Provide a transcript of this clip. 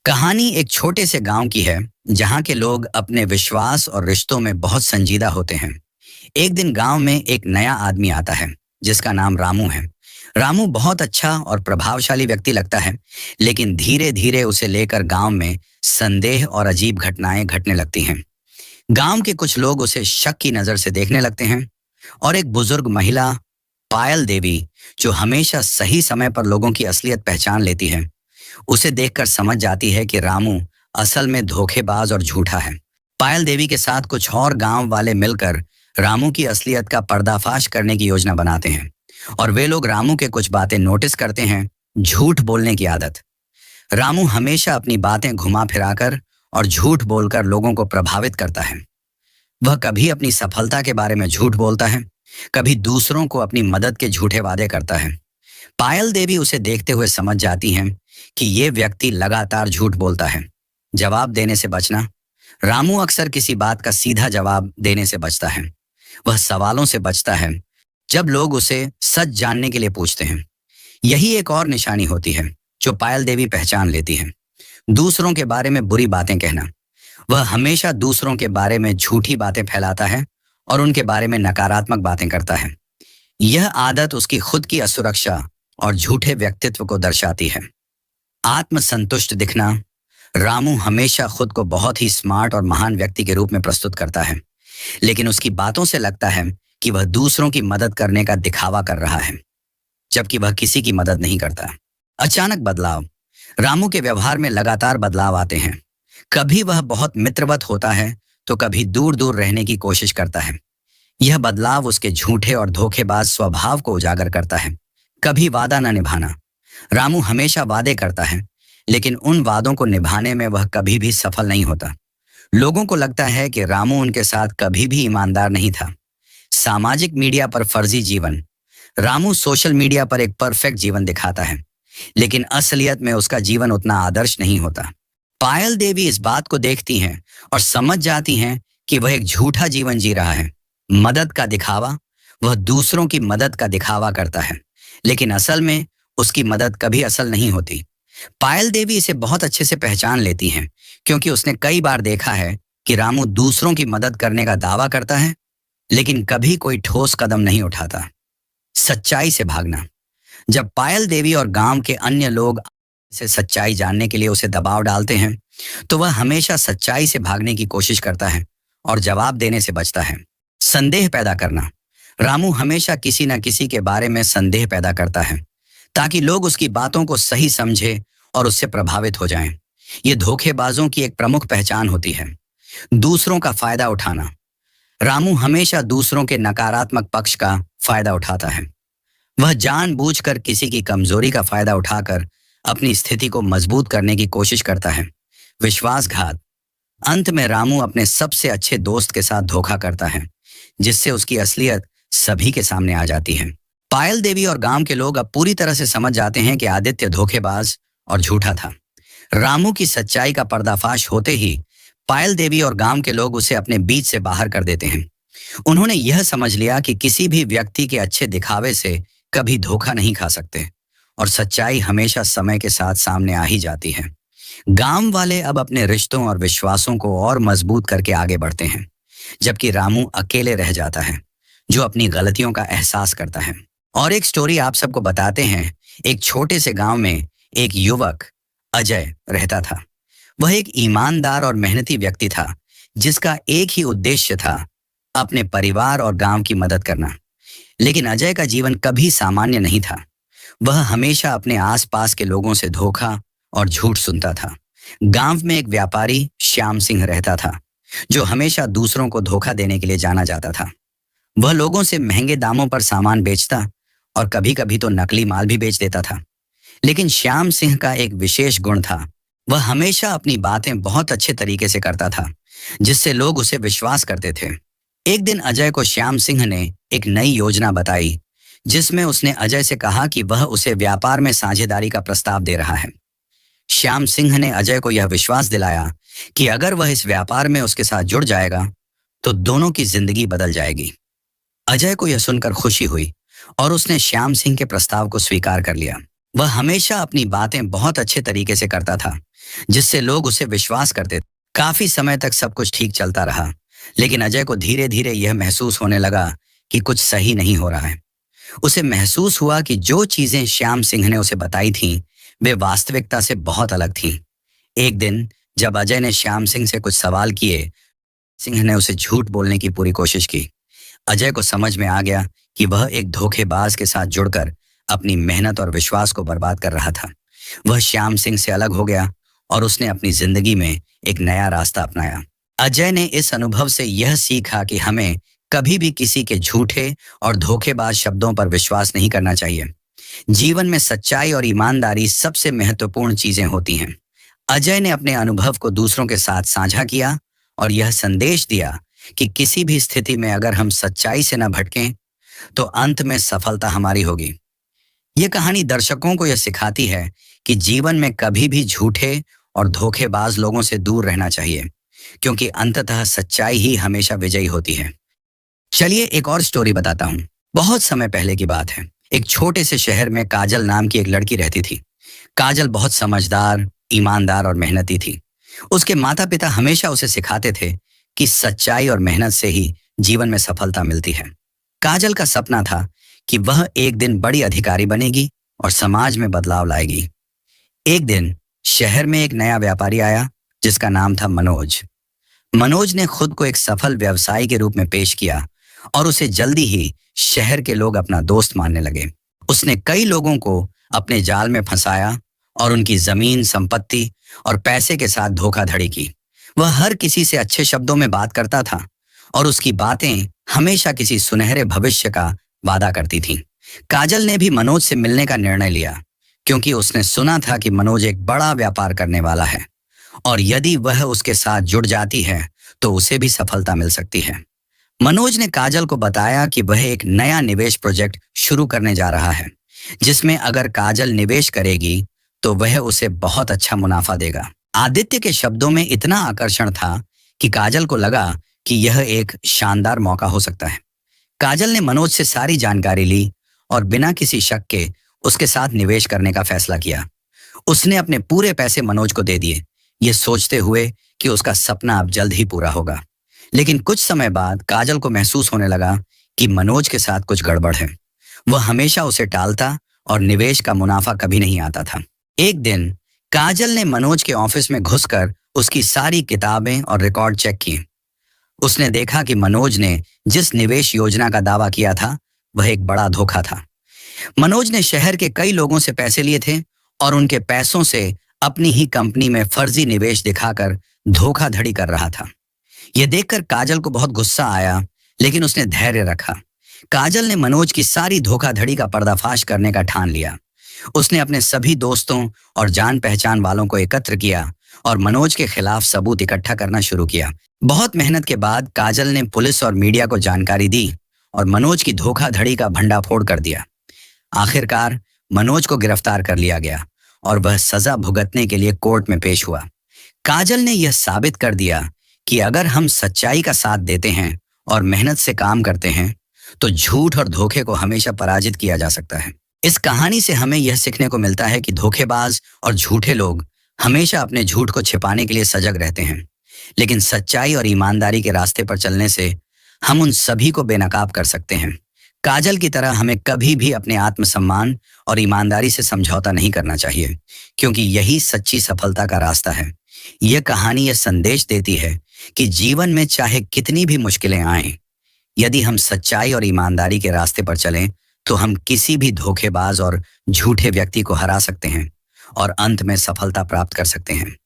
कहानी एक छोटे से गांव की है जहां के लोग अपने विश्वास और रिश्तों में बहुत संजीदा होते हैं। एक दिन गांव में एक नया आदमी आता है जिसका नाम रामू है। रामू बहुत अच्छा और प्रभावशाली व्यक्ति लगता है, लेकिन धीरे धीरे उसे लेकर गांव में संदेह और अजीब घटनाएं घटने लगती हैं। गांव के कुछ लोग उसे शक की नजर से देखने लगते हैं और एक बुजुर्ग महिला, पायल देवी, जो हमेशा सही समय पर लोगों की असलियत पहचान लेती है, उसे देखकर समझ जाती है कि रामू असल में धोखेबाज और झूठा है। पायल देवी के साथ कुछ और गांव वाले मिलकर रामू की असलियत का पर्दाफाश करने की योजना बनाते हैं और वे लोग रामू के कुछ बातें नोटिस करते हैं। झूठ बोलने की आदत। रामू हमेशा अपनी बातें घुमा फिराकर और झूठ बोलकर लोगों को प्रभावित करता है। वह कभी अपनी सफलता के बारे में झूठ बोलता है, कभी दूसरों को अपनी मदद के झूठे वादे करता है। पायल देवी उसे देखते हुए समझ जाती हैं कि ये व्यक्ति लगातार झूठ बोलता है। जवाब देने से बचना। रामू अक्सर किसी बात का सीधा जवाब देने से बचता है। वह सवालों से बचता है जब लोग उसे सच जानने के लिए पूछते हैं। यही एक और निशानी होती है जो पायल देवी पहचान लेती है। दूसरों के बारे में बुरी बातें कहना। वह हमेशा दूसरों के बारे में झूठी बातें फैलाता है और उनके बारे में नकारात्मक बातें करता है। यह आदत उसकी खुद की असुरक्षा और झूठे व्यक्तित्व को दर्शाती है। आत्मसंतुष्ट दिखना। रामू हमेशा खुद को बहुत ही स्मार्ट और महान व्यक्ति के रूप में प्रस्तुत करता है, लेकिन उसकी बातों से लगता है कि वह दूसरों की मदद करने का दिखावा कर रहा है, जबकि वह किसी की मदद नहीं करता। अचानक बदलाव। रामू के व्यवहार में लगातार बदलाव आते हैं। कभी वह बहुत मित्रवत होता है तो कभी दूर दूर रहने की कोशिश करता है। यह बदलाव उसके झूठे और धोखेबाज स्वभाव को उजागर करता है। कभी वादा न निभाना। रामू हमेशा वादे करता है, लेकिन उन वादों को निभाने में वह कभी भी सफल नहीं होता। लोगों को लगता है कि रामू उनके साथ कभी भी ईमानदार नहीं था। सामाजिक मीडिया पर फर्जी जीवन। रामू सोशल मीडिया पर एक परफेक्ट जीवन दिखाता है, लेकिन असलियत में उसका जीवन उतना आदर्श नहीं होता। पायल देवी इस बात को देखती हैं और समझ जाती हैं कि वह एक झूठा जीवन जी रहा है। मदद का दिखावा। वह दूसरों की मदद का दिखावा करता है, लेकिन असल में उसकी मदद कभी असल नहीं होती। पायल देवी इसे बहुत अच्छे से पहचान लेती हैं, क्योंकि उसने कई बार देखा है कि रामू दूसरों की मदद करने का दावा करता है, लेकिन कभी कोई ठोस कदम नहीं उठाता। सच्चाई से भागना। जब पायल देवी और गांव के अन्य लोग से सच्चाई जानने के लिए उसे दबाव डालते हैं, तो वह हमेशा सच्चाई से भागने की कोशिश करता है और जवाब देने से बचता है। संदेह पैदा करना। रामू हमेशा किसी न किसी के बारे में संदेह पैदा करता है ताकि लोग उसकी बातों को सही समझे और उससे प्रभावित हो जाएं। ये धोखेबाजों की एक प्रमुख पहचान होती है। दूसरों का फायदा उठाना। रामू हमेशा दूसरों के नकारात्मक पक्ष का फायदा उठाता है। वह जानबूझकर किसी की कमजोरी का फायदा उठाकर अपनी स्थिति को मजबूत करने की कोशिश करता है। विश्वासघात। अंत में रामू अपने सबसे अच्छे दोस्त के साथ धोखा करता है, जिससे उसकी असलियत सभी के सामने आ जाती है। पायल देवी और गांव के लोग अब पूरी तरह से समझ जाते हैं कि आदित्य धोखेबाज और झूठा था। रामू की सच्चाई का पर्दाफाश होते ही पायल देवी और गांव के लोग उसे अपने बीच से बाहर कर देते हैं। उन्होंने यह समझ लिया कि किसी भी व्यक्ति के अच्छे दिखावे से कभी धोखा नहीं खा सकते और सच्चाई हमेशा समय के साथ सामने आ ही जाती है। गांव वाले अब अपने रिश्तों और विश्वासों को और मजबूत करके आगे बढ़ते हैं, जबकि रामू अकेले रह जाता है, जो अपनी गलतियों का एहसास करता है। और एक स्टोरी आप सबको बताते हैं। एक छोटे से गांव में एक युवक अजय रहता था। वह एक ईमानदार और मेहनती व्यक्ति था, जिसका एक ही उद्देश्य था, अपने परिवार और गांव की मदद करना। लेकिन अजय का जीवन कभी सामान्य नहीं था। वह हमेशा अपने आसपास के लोगों से धोखा और झूठ सुनता था। गांव में एक व्यापारी श्याम सिंह रहता था, जो हमेशा दूसरों को धोखा देने के लिए जाना जाता था। वह लोगों से महंगे दामों पर सामान बेचता और कभी कभी तो नकली माल भी बेच देता था। लेकिन श्याम सिंह का एक विशेष गुण था। वह हमेशा अपनी बातें बहुत अच्छे तरीके से करता था, जिससे लोग उसे विश्वास करते थे। एक दिन अजय को श्याम सिंह ने एक नई योजना बताई, जिसमें उसने अजय से कहा कि वह उसे व्यापार में साझेदारी का प्रस्ताव दे रहा है। श्याम सिंह ने अजय को यह विश्वास दिलाया कि अगर वह इस व्यापार में उसके साथ जुड़ जाएगा तो दोनों की जिंदगी बदल जाएगी। अजय को यह सुनकर खुशी हुई और उसने श्याम सिंह के प्रस्ताव को स्वीकार कर लिया। वह हमेशा अपनी बातें बहुत अच्छे तरीके से करता था, जिससे लोग उसे विश्वास करते थे। काफी समय तक सब कुछ ठीक चलता रहा, लेकिन अजय को धीरे धीरे यह महसूस होने लगा कि कुछ सही नहीं हो रहा है। उसे महसूस हुआ कि जो चीजें श्याम सिंह ने उसे बताई थीं, वे वास्तविकता से बहुत अलग थीं। एक दिन जब अजय ने श्याम सिंह से कुछ सवाल किए, सिंह ने उसे झूठ बोलने की पूरी कोशिश की। अजय को समझ में आ गया कि वह एक धोखेबाज के साथ जुड़कर अपनी मेहनत और विश्वास को बर्बाद कर रहा था। वह श्याम सिंह से अलग हो गया और उसने अपनी जिंदगी में एक नया रास्ता अपनाया। अजय ने इस अनुभव से यह सीखा कि हमें कभी भी किसी के झूठे और धोखेबाज शब्दों पर विश्वास नहीं करना चाहिए। जीवन में सच्चाई और ईमानदारी सबसे महत्वपूर्ण चीजें होती हैं। अजय ने अपने अनुभव को दूसरों के साथ साझा किया और यह संदेश दिया कि किसी भी स्थिति में अगर हम सच्चाई से न भटकें तो अंत में सफलता हमारी होगी। यह कहानी दर्शकों को यह सिखाती है कि जीवन में कभी भी झूठे और धोखेबाज लोगों से दूर रहना चाहिए, क्योंकि अंततः सच्चाई ही हमेशा विजयी होती है। चलिए एक और स्टोरी बताता हूँ। बहुत समय पहले की बात है। एक छोटे से शहर में काजल नाम की एक लड़की रहती थी। काजल बहुत समझदार, ईमानदार और मेहनती थी। उसके माता पिता हमेशा उसे सिखाते थे कि सच्चाई और मेहनत से ही जीवन में सफलता मिलती है। काजल का सपना था कि वह एक दिन बड़ी अधिकारी बनेगी और समाज में बदलाव लाएगी। एक दिन शहर में एक नया व्यापारी आया जिसका नाम था मनोज। मनोज ने खुद को एक सफल व्यवसायी के रूप में पेश किया और उसे जल्दी ही शहर के लोग अपना दोस्त मानने लगे। उसने कई लोगों को अपने जाल में फंसाया और उनकी जमीन, संपत्ति और पैसे के साथ धोखाधड़ी की। वह हर किसी से अच्छे शब्दों में बात करता था और उसकी बातें हमेशा किसी सुनहरे भविष्य का वादा करती थीं। काजल ने भी मनोज से मिलने का निर्णय लिया, क्योंकि उसने सुना था कि मनोज एक बड़ा व्यापार करने वाला है और यदि वह उसके साथ जुड़ जाती है तो उसे भी सफलता मिल सकती है। मनोज ने काजल को बताया कि वह एक नया निवेश प्रोजेक्ट शुरू करने जा रहा है, जिसमें अगर काजल निवेश करेगी तो वह उसे बहुत अच्छा मुनाफा देगा। आदित्य के शब्दों में इतना आकर्षण था कि काजल को लगा कि यह एक शानदार मौका हो सकता है। काजल ने मनोज से सारी जानकारी ली और बिना किसी शक के उसके साथ निवेश करने का फैसला किया। उसने अपने पूरे पैसे मनोज को दे दिए, ये सोचते हुए कि उसका सपना अब जल्द ही पूरा होगा। लेकिन कुछ समय बाद काजल को महसूस होने लगा कि मनोज के साथ कुछ गड़बड़ है। वह हमेशा उसे टालता और निवेश का मुनाफा कभी नहीं आता था। एक दिन काजल ने मनोज के ऑफिस में घुसकर उसकी सारी किताबें और रिकॉर्ड चेक किए। उसने देखा कि मनोज ने जिस निवेश योजना का दावा किया था वह एक बड़ा धोखा था। मनोज ने शहर के कई लोगों से पैसे लिए थे और उनके पैसों से अपनी ही कंपनी में फर्जी निवेश दिखाकर धोखाधड़ी कर रहा था। यह देखकर काजल को बहुत गुस्सा आया, लेकिन उसने धैर्य रखा। काजल ने मनोज की सारी धोखाधड़ी का पर्दाफाश करने का ठान लिया। उसने अपने सभी दोस्तों और जान पहचान वालों को एकत्र किया और मनोज के खिलाफ सबूत इकट्ठा करना शुरू किया। बहुत मेहनत के बाद काजल ने पुलिस और मीडिया को जानकारी दी और मनोज की धोखाधड़ी का भंडाफोड़ कर दिया। आखिरकार मनोज को गिरफ्तार कर लिया गया और वह सजा भुगतने के लिए कोर्ट में पेश हुआ। काजल ने यह साबित कर दिया कि अगर हम सच्चाई का साथ देते हैं और मेहनत से काम करते हैं तो झूठ और धोखे को हमेशा पराजित किया जा सकता है। इस कहानी से हमें यह सीखने को मिलता है कि धोखेबाज और झूठे लोग हमेशा अपने झूठ को छिपाने के लिए सजग रहते हैं, लेकिन सच्चाई और ईमानदारी के रास्ते पर चलने से हम उन सभी को बेनकाब कर सकते हैं। काजल की तरह हमें कभी भी अपने आत्मसम्मान और ईमानदारी से समझौता नहीं करना चाहिए, क्योंकि यही सच्ची सफलता का रास्ता है। यह कहानी यह संदेश देती है कि जीवन में चाहे कितनी भी मुश्किलें आएं, यदि हम सच्चाई और ईमानदारी के रास्ते पर चलें तो हम किसी भी धोखेबाज और झूठे व्यक्ति को हरा सकते हैं और अंत में सफलता प्राप्त कर सकते हैं।